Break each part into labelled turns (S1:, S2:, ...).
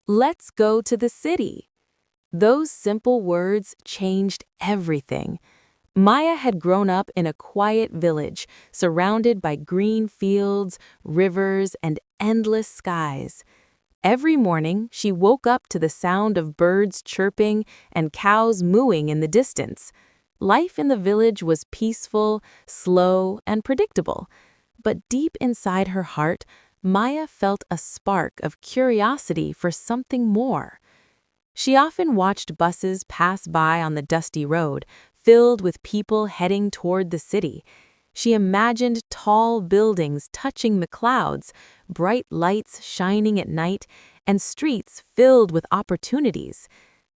S1: Let's go to the city. Those simple words changed everything. Maya had grown up in a quiet village, surrounded by green fields, rivers, and endless skies. Every morning, she woke up to the sound of birds chirping and cows mooing in the distance. Life in the village was peaceful, slow, and predictable. But deep inside her heart, Maya felt a spark of curiosity for something more. She often watched buses pass by on the dusty road, filled with people heading toward the city. She imagined tall buildings touching the clouds, bright lights shining at night, and streets filled with opportunities.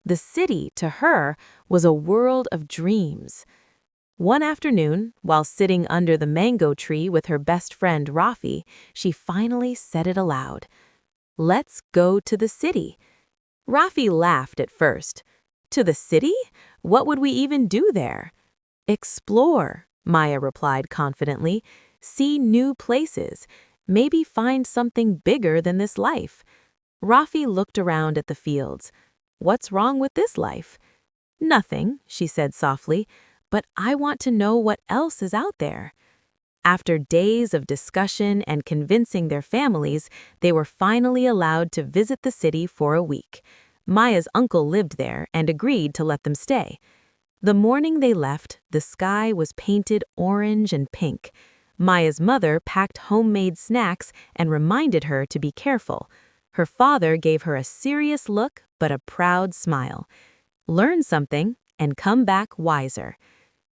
S1: The city, to her, was a world of dreams. One afternoon, while sitting under the mango tree with her best friend Rafi, she finally said it aloud. "Let's go to the city." Rafi laughed at first. "To the city? What would we even do there?" "Explore," Maya replied confidently. "See new places. Maybe find something bigger than this life." Rafi looked around at the fields. "What's wrong with this life?" "Nothing," she said softly, "but I want to know what else is out there." After days of discussion and convincing their families, they were finally allowed to visit the city for a week. Maya's uncle lived there and agreed to let them stay. The morning they left, the sky was painted orange and pink. Maya's mother packed homemade snacks and reminded her to be careful. Her father gave her a serious look but a proud smile. "Learn something and come back wiser."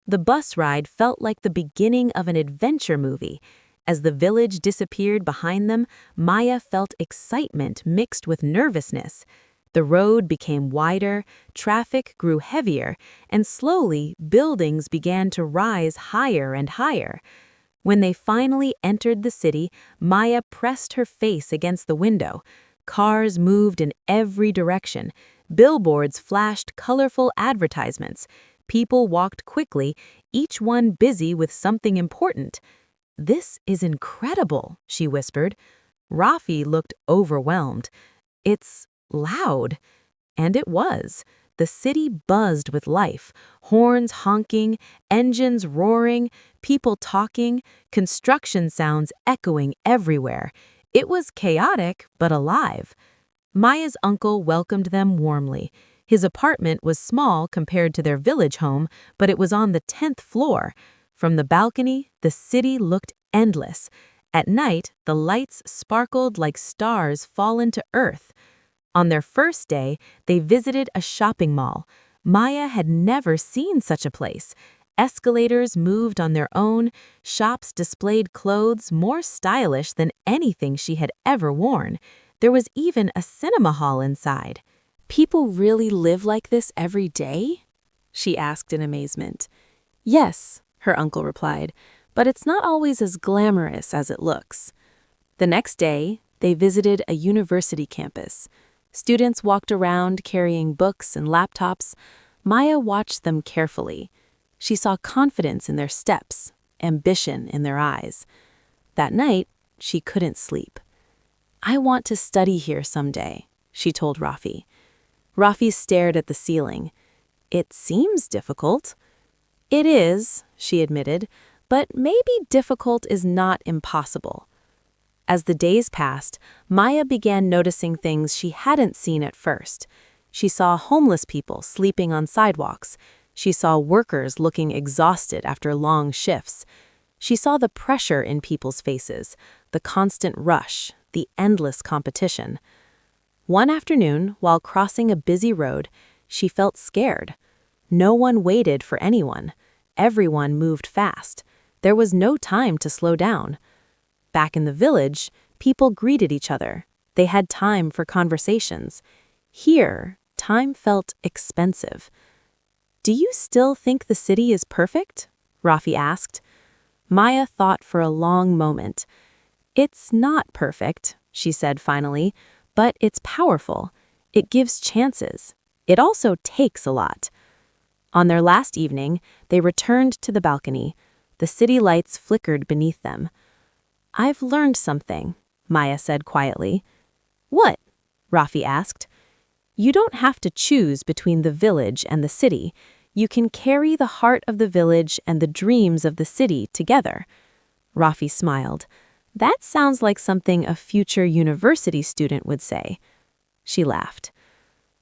S1: The bus ride felt like the beginning of an adventure movie. As the village disappeared behind them, Maya felt excitement mixed with nervousness. The road became wider, traffic grew heavier, and slowly buildings began to rise higher and higher. When they finally entered the city, Maya pressed her face against the window. Cars moved in every direction. Billboards flashed colorful advertisements. People walked quickly, each one busy with something important. "This is incredible," she whispered. Rafi looked overwhelmed. "It's loud." And it was. The city buzzed with life, horns honking, engines roaring, people talking, construction sounds echoing everywhere. It was chaotic but alive. Maya's uncle welcomed them warmly. His apartment was small compared to their village home, but it was on the 10th floor. From the balcony, the city looked endless. At night, the lights sparkled like stars fallen to earth. On their first day, they visited a shopping mall. Maya had never seen such a place. Escalators moved on their own, shops displayed clothes more stylish than anything she had ever worn. There was even a cinema hall inside. "People really live like this every day?" she asked in amazement. "Yes," her uncle replied, "but it's not always as glamorous as it looks." The next day, they visited a university campus. Students walked around carrying books and laptops. Maya watched them carefully. She saw confidence in their steps, ambition in their eyes. That night, she couldn't sleep. "I want to study here someday," she told Rafi. Rafi stared at the ceiling. "It seems difficult." "It is," she admitted, "but maybe difficult is not impossible." As the days passed, Maya began noticing things she hadn't seen at first. She saw homeless people sleeping on sidewalks. She saw workers looking exhausted after long shifts. She saw the pressure in people's faces, the constant rush, the endless competition. One afternoon, while crossing a busy road, she felt scared. No one waited for anyone. Everyone moved fast. There was no time to slow down. Back in the village, people greeted each other. They had time for conversations. Here, time felt expensive. "Do you still think the city is perfect?" Rafi asked. Maya thought for a long moment. "It's not perfect," she said finally, "but it's powerful. It gives chances. It also takes a lot." On their last evening, they returned to the balcony. The city lights flickered beneath them. "I've learned something," Maya said quietly. "What?" Rafi asked. You don't have to choose between the village and the city. You can carry the heart of the village and the dreams of the city together. Rafi smiled. That sounds like something a future university student would say. She laughed.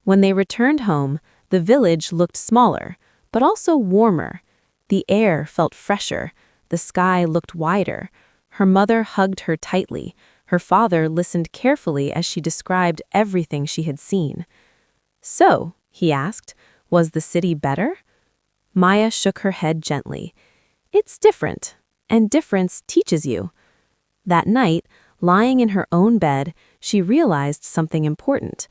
S1: When they returned home, the village looked smaller, but also warmer. The air felt fresher. The sky looked wider. Her mother hugged her tightly. Her father listened carefully as she described everything she had seen. So, he asked, was the city better? Maya shook her head gently. It's different, and difference teaches you. That night, lying in her own bed, she realized something important.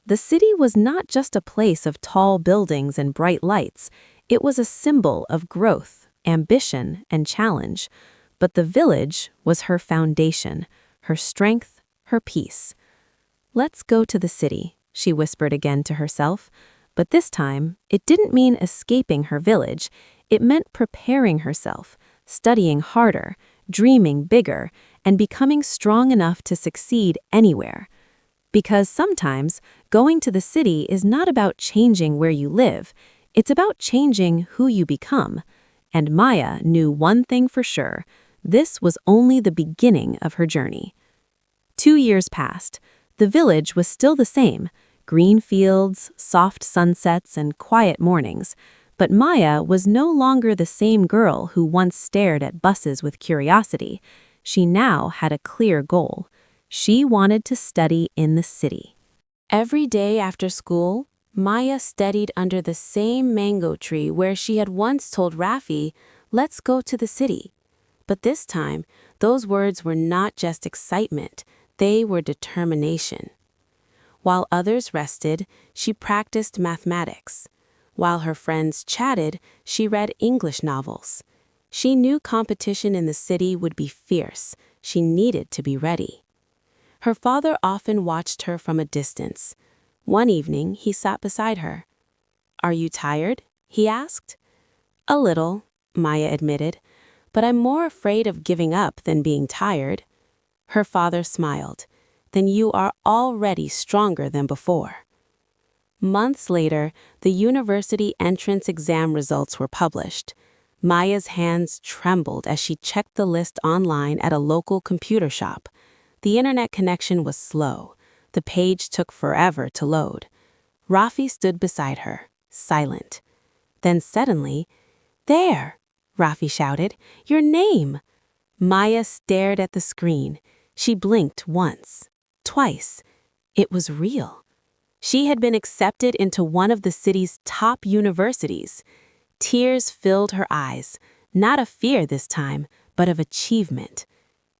S1: The city was not just a place of tall buildings and bright lights. It was a symbol of growth, ambition, and challenge. But the village was her foundation, her strength, her peace. Let's go to the city, she whispered again to herself. But this time, it didn't mean escaping her village. It meant preparing herself, studying harder, dreaming bigger, and becoming strong enough to succeed anywhere. Because sometimes, going to the city is not about changing where you live. It's about changing who you become. And Maya knew one thing for sure. This was only the beginning of her journey. 2 years passed. The village was still the same. Green fields, soft sunsets, and quiet mornings. But Maya was no longer the same girl who once stared at buses with curiosity. She now had a clear goal. She wanted to study in the city. Every day after school, Maya studied under the same mango tree where she had once told Rafi, "Let's go to the city." But this time, those words were not just excitement, they were determination. While others rested, she practiced mathematics. While her friends chatted, she read English novels. She knew competition in the city would be fierce. She needed to be ready. Her father often watched her from a distance. One evening, he sat beside her. "Are you tired?" he asked. "A little," Maya admitted, "but I'm more afraid of giving up than being tired." Her father smiled. "Then you are already stronger than before." Months later, the university entrance exam results were published. Maya's hands trembled as she checked the list online at a local computer shop. The internet connection was slow. The page took forever to load. Rafi stood beside her, silent. Then suddenly, "There!" Rafi shouted. "Your name!" Maya stared at the screen. She blinked once, twice. It was real. She had been accepted into one of the city's top universities. Tears filled her eyes, not of fear this time, but of achievement.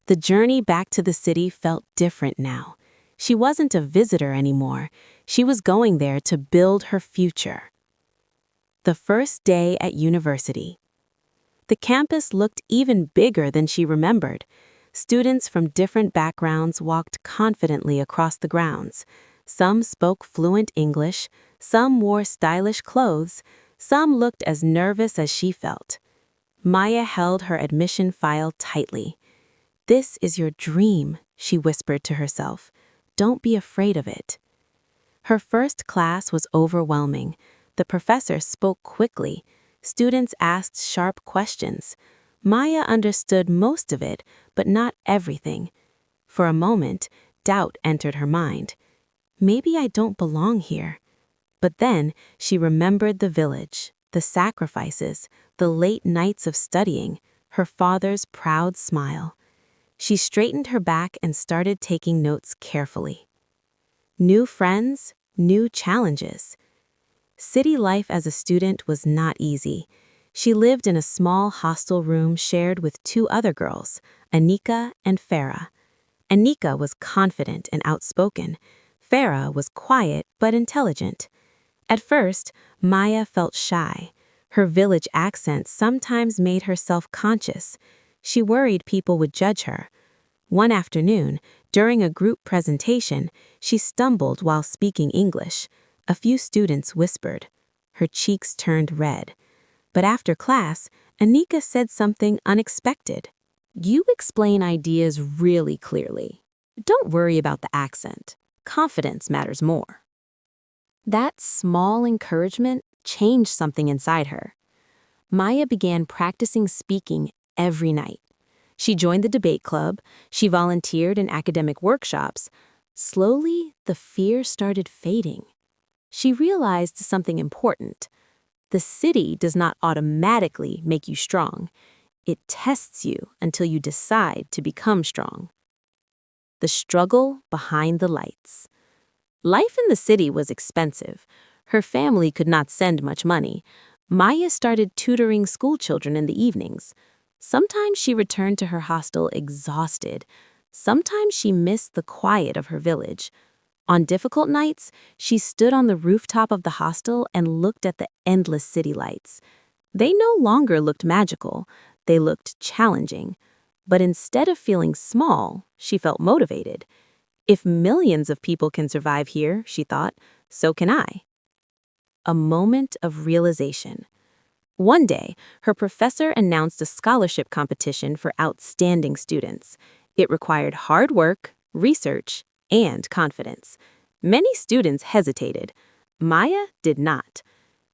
S1: The journey back to the city felt different now. She wasn't a visitor anymore. She was going there to build her future. The first day at university. The campus looked even bigger than she remembered. Students from different backgrounds walked confidently across the grounds. Some spoke fluent English, some wore stylish clothes, some looked as nervous as she felt. Maya held her admission file tightly. "This is your dream," she whispered to herself. "Don't be afraid of it." Her first class was overwhelming. The professor spoke quickly. Students asked sharp questions. Maya understood most of it, but not everything. For a moment, doubt entered her mind. Maybe I don't belong here. But then she remembered the village, the sacrifices, the late nights of studying, her father's proud smile. She straightened her back and started taking notes carefully. New friends, new challenges. City life as a student was not easy. She lived in a small hostel room shared with 2 other girls, Anika and Farah. Anika was confident and outspoken. Farah was quiet but intelligent. At first, Maya felt shy. Her village accent sometimes made her self-conscious. She worried people would judge her. One afternoon, during a group presentation, she stumbled while speaking English. A few students whispered. Her cheeks turned red. But after class, Anika said something unexpected. "You explain ideas really clearly. Don't worry about the accent. confidence matters more. That small encouragement changed something inside her. Maya began practicing speaking every night. She joined the debate club, she volunteered in academic workshops. Slowly, the fear started fading. She realized something important. The city does not automatically make you strong. It tests you until you decide to become strong. The struggle behind the lights. Life in the city was expensive. Her family could not send much money. Maya started tutoring schoolchildren in the evenings. Sometimes she returned to her hostel exhausted. Sometimes she missed the quiet of her village. On difficult nights, she stood on the rooftop of the hostel and looked at the endless city lights. They no longer looked magical. They looked challenging. But instead of feeling small, she felt motivated. If millions of people can survive here, she thought, so can I. A moment of realization. One day, her professor announced a scholarship competition for outstanding students. It required hard work, research, and confidence. Many students hesitated. Maya did not.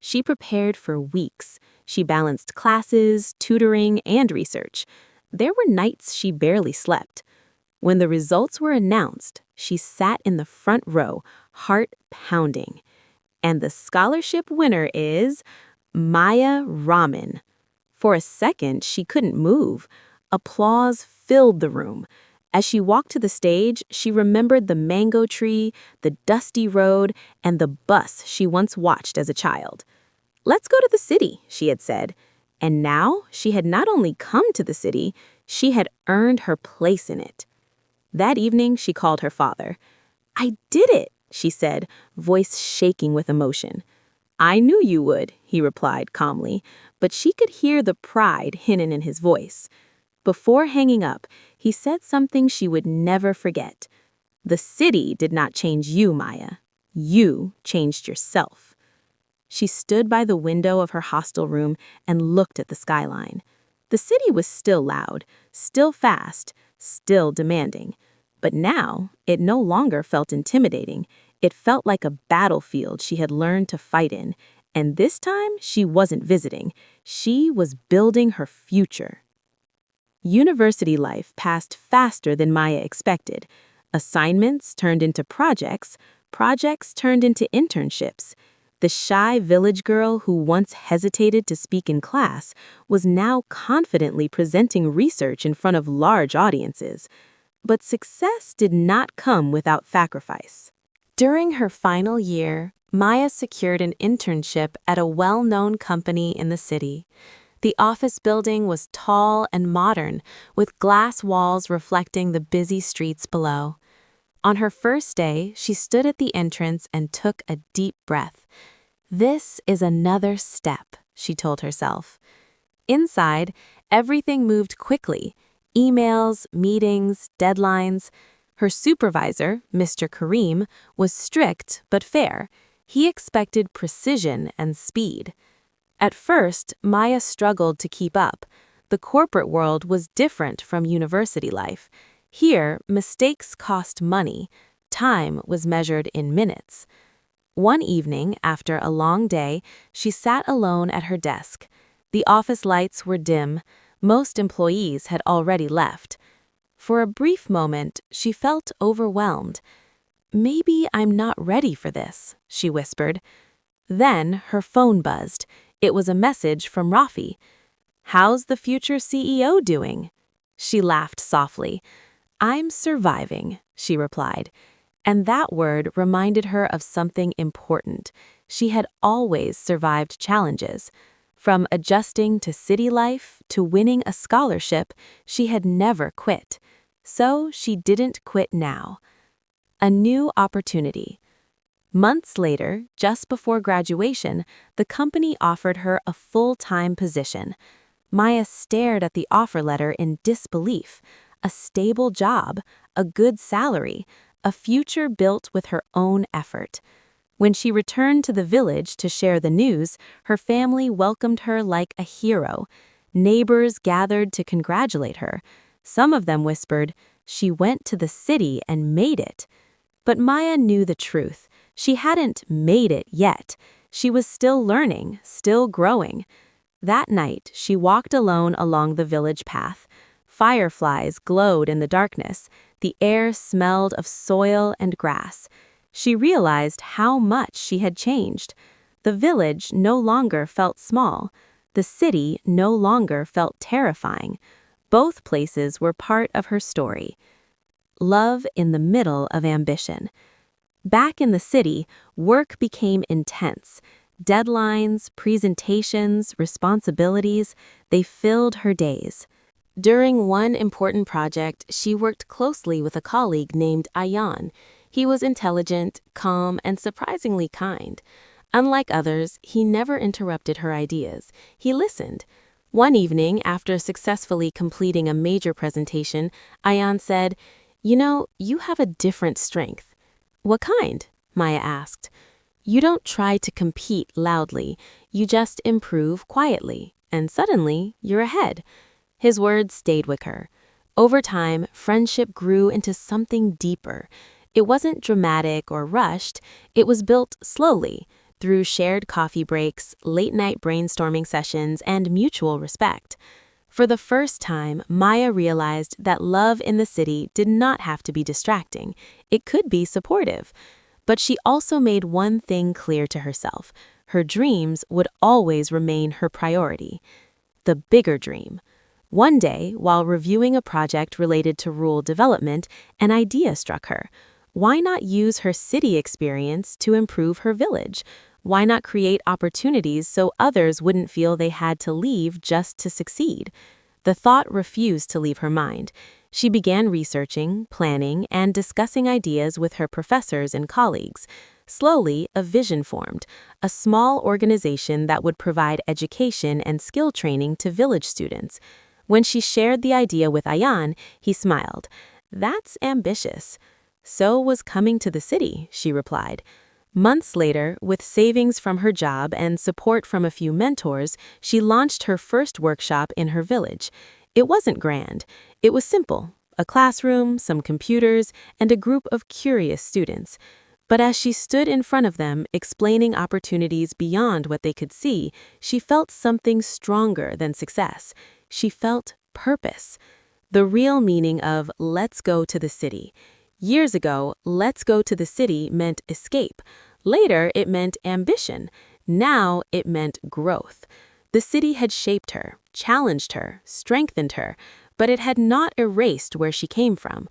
S1: She prepared for weeks. She balanced classes, tutoring, and research. There were nights she barely slept. When the results were announced, she sat in the front row, heart pounding. And the scholarship winner is Maya Raman. For a second, she couldn't move. Applause filled the room. As she walked to the stage, she remembered the mango tree, the dusty road, and the bus she once watched as a child. "Let's go to the city," she had said. And now she had not only come to the city, she had earned her place in it. That evening, she called her father. "I did it," she said, voice shaking with emotion. "I knew you would," he replied calmly, but she could hear the pride hidden in his voice. Before hanging up, he said something she would never forget. "The city did not change you, Maya. You changed yourself." She stood by the window of her hostel room and looked at the skyline. The city was still loud, still fast, still demanding. But now, it no longer felt intimidating. It felt like a battlefield she had learned to fight in. And this time, she wasn't visiting. She was building her future. University life passed faster than Maya expected. Assignments turned into projects, projects turned into internships. The shy village girl who once hesitated to speak in class was now confidently presenting research in front of large audiences. But success did not come without sacrifice. During her final year, Maya secured an internship at a well-known company in the city. The office building was tall and modern, with glass walls reflecting the busy streets below. On her first day, she stood at the entrance and took a deep breath. "This is another step," she told herself. Inside, everything moved quickly. Emails, meetings, deadlines. Her supervisor, Mr. Kareem, was strict but fair. He expected precision and speed. At first, Maya struggled to keep up. The corporate world was different from university life. Here, mistakes cost money. Time was measured in minutes. One evening, after a long day, she sat alone at her desk. The office lights were dim. Most employees had already left. For a brief moment, she felt overwhelmed. "Maybe I'm not ready for this," she whispered. Then her phone buzzed. It was a message from Rafi. "How's the future CEO doing?" She laughed softly. "I'm surviving," she replied. And that word reminded her of something important. She had always survived challenges. From adjusting to city life to winning a scholarship, she had never quit. So she didn't quit now. A new opportunity. Months later, just before graduation, the company offered her a full-time position. Maya stared at the offer letter in disbelief. A stable job, a good salary, a future built with her own effort. When she returned to the village to share the news, her family welcomed her like a hero. Neighbors gathered to congratulate her. Some of them whispered, "She went to the city and made it." But Maya knew the truth. She hadn't made it yet. She was still learning, still growing. That night, she walked alone along the village path. Fireflies glowed in the darkness. The air smelled of soil and grass. She realized how much she had changed. The village no longer felt small. The city no longer felt terrifying. Both places were part of her story. Love in the middle of ambition. Back in the city, work became intense. Deadlines, presentations, responsibilities, they filled her days. During one important project, she worked closely with a colleague named Ayan. He was intelligent, calm, and surprisingly kind. Unlike others, he never interrupted her ideas. He listened. One evening, after successfully completing a major presentation, Ayan said, "You know, you have a different strength." "What kind?" Maya asked. "You don't try to compete loudly. You just improve quietly, and suddenly, you're ahead." His words stayed with her. Over time, friendship grew into something deeper. It wasn't dramatic or rushed. It was built slowly, through shared coffee breaks, late-night brainstorming sessions, and mutual respect. For the first time, Maya realized that love in the city did not have to be distracting. It could be supportive. But she also made one thing clear to herself. Her dreams would always remain her priority. The bigger dream. One day, while reviewing a project related to rural development, an idea struck her. Why not use her city experience to improve her village? Why not create opportunities so others wouldn't feel they had to leave just to succeed? The thought refused to leave her mind. She began researching, planning, and discussing ideas with her professors and colleagues. Slowly, a vision formed, a small organization that would provide education and skill training to village students. When she shared the idea with Ayan, he smiled. "That's ambitious." "So was coming to the city," she replied. Months later, with savings from her job and support from a few mentors, she launched her first workshop in her village. It wasn't grand. It was simple: a classroom, some computers, and a group of curious students. But as she stood in front of them, explaining opportunities beyond what they could see, she felt something stronger than success. She felt purpose. The real meaning of "let's go to the city." Years ago, "let's go to the city" meant escape. Later, it meant ambition. Now, it meant growth. The city had shaped her, challenged her, strengthened her, but it had not erased where she came from.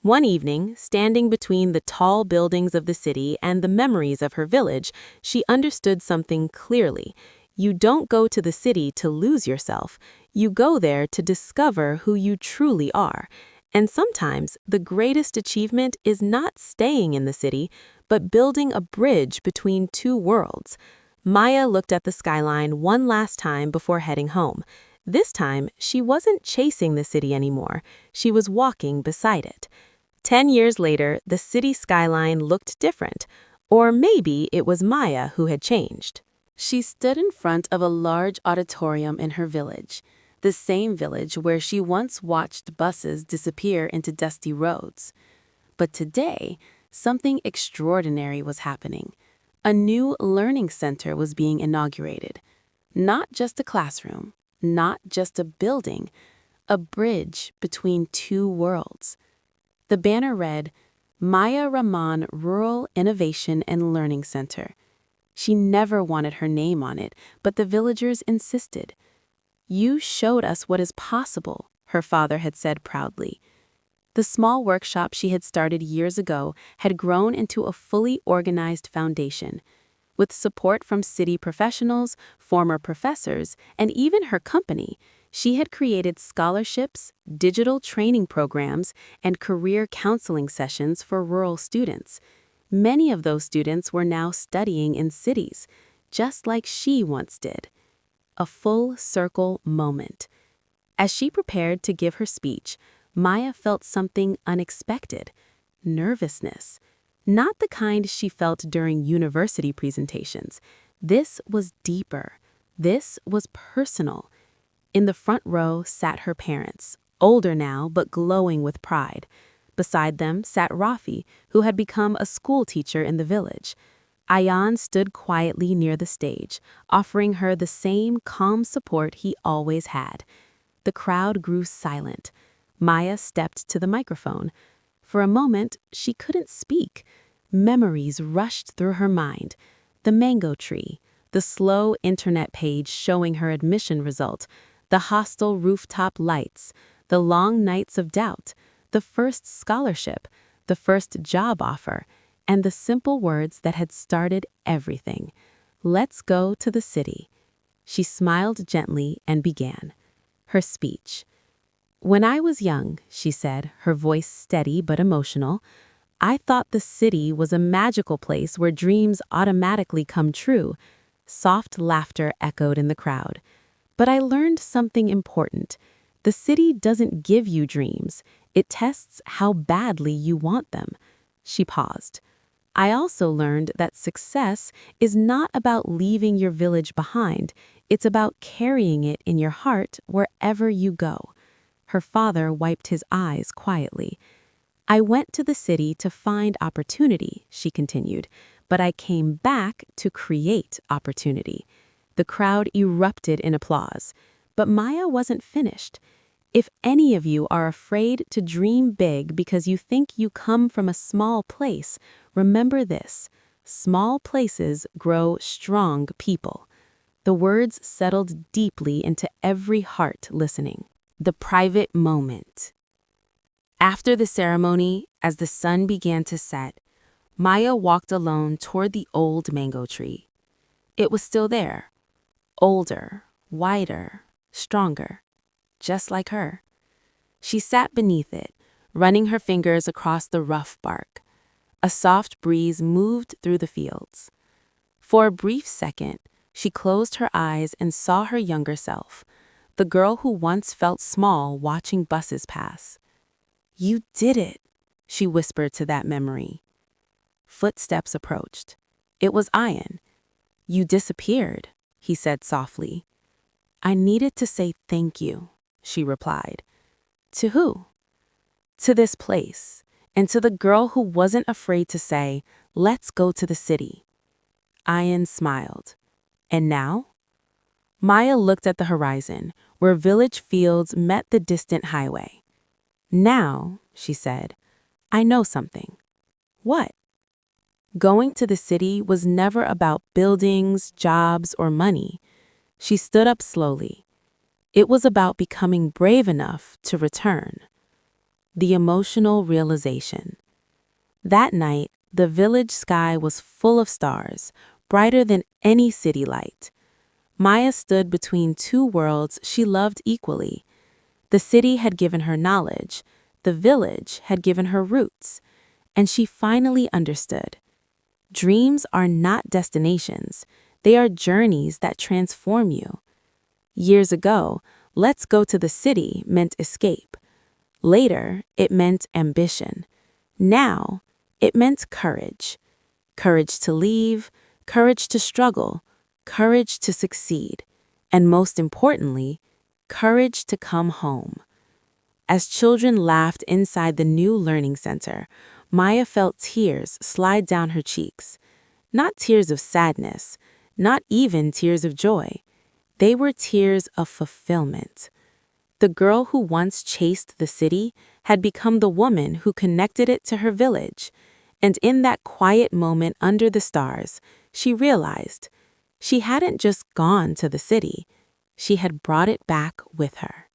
S1: One evening, standing between the tall buildings of the city and the memories of her village, she understood something clearly. You don't go to the city to lose yourself. You go there to discover who you truly are. And sometimes, the greatest achievement is not staying in the city, but building a bridge between two worlds. Maya looked at the skyline one last time before heading home. This time, she wasn't chasing the city anymore. She was walking beside it. 10 years later, the city skyline looked different. Or maybe it was Maya who had changed. She stood in front of a large auditorium in her village, the same village where she once watched buses disappear into dusty roads. But today, something extraordinary was happening. A new learning center was being inaugurated. Not just a classroom, not just a building, a bridge between two worlds. The banner read, "Maya Rahman Rural Innovation and Learning Center." She never wanted her name on it, but the villagers insisted. "You showed us what is possible," her father had said proudly. The small workshop she had started years ago had grown into a fully organized foundation. With support from city professionals, former professors, and even her company, she had created scholarships, digital training programs, and career counseling sessions for rural students. Many of those students were now studying in cities, just like she once did. A full circle moment. As she prepared to give her speech, Maya felt something unexpected: nervousness. Not the kind she felt during university presentations. This was deeper. This was personal. In the front row sat her parents, older now but glowing with pride. Beside them sat Rafi, who had become a school teacher in the village. Ayan stood quietly near the stage, offering her the same calm support he always had. The crowd grew silent. Maya stepped to the microphone. For a moment, she couldn't speak. Memories rushed through her mind. The mango tree, the slow internet page showing her admission result, the hostel rooftop lights, the long nights of doubt, the first scholarship, the first job offer, and the simple words that had started everything. "Let's go to the city." She smiled gently and began her speech. "When I was young," she said, her voice steady but emotional, "I thought the city was a magical place where dreams automatically come true." Soft laughter echoed in the crowd. "But I learned something important. The city doesn't give you dreams. It tests how badly you want them." She paused. "I also learned that success is not about leaving your village behind. It's about carrying it in your heart wherever you go." Her father wiped his eyes quietly. "I went to the city to find opportunity," she continued, "but I came back to create opportunity." The crowd erupted in applause. But Maya wasn't finished. "If any of you are afraid to dream big because you think you come from a small place, remember this: small places grow strong people." The words settled deeply into every heart listening. The private moment. After the ceremony, as the sun began to set, Maya walked alone toward the old mango tree. It was still there, older, wider, stronger, just like her. She sat beneath it, running her fingers across the rough bark. A soft breeze moved through the fields. For a brief second, she closed her eyes and saw her younger self, the girl who once felt small watching buses pass. "You did it," she whispered to that memory. Footsteps approached. It was Ian. "You disappeared," he said softly. "I needed to say thank you," she replied. "To who?" "To this place, and to the girl who wasn't afraid to say, 'Let's go to the city.'" Ian smiled. "And now?" Maya looked at the horizon, where village fields met the distant highway. "Now," she said, "I know something." "What?" Going to the city was never about buildings, jobs, or money. She stood up slowly. It was about becoming brave enough to return. The emotional realization. That night, the village sky was full of stars, brighter than any city light. Maya stood between two worlds she loved equally. The city had given her knowledge, the village had given her roots, and she finally understood. Dreams are not destinations, they are journeys that transform you. Years ago, "Let's go to the city" meant escape. Later, it meant ambition. Now, it meant courage. Courage to leave, courage to struggle, courage to succeed, and most importantly, courage to come home. As children laughed inside the new learning center, Maya felt tears slide down her cheeks. Not tears of sadness, not even tears of joy. They were tears of fulfillment. The girl who once chased the city had become the woman who connected it to her village. And in that quiet moment under the stars, she realized she hadn't just gone to the city, she had brought it back with her.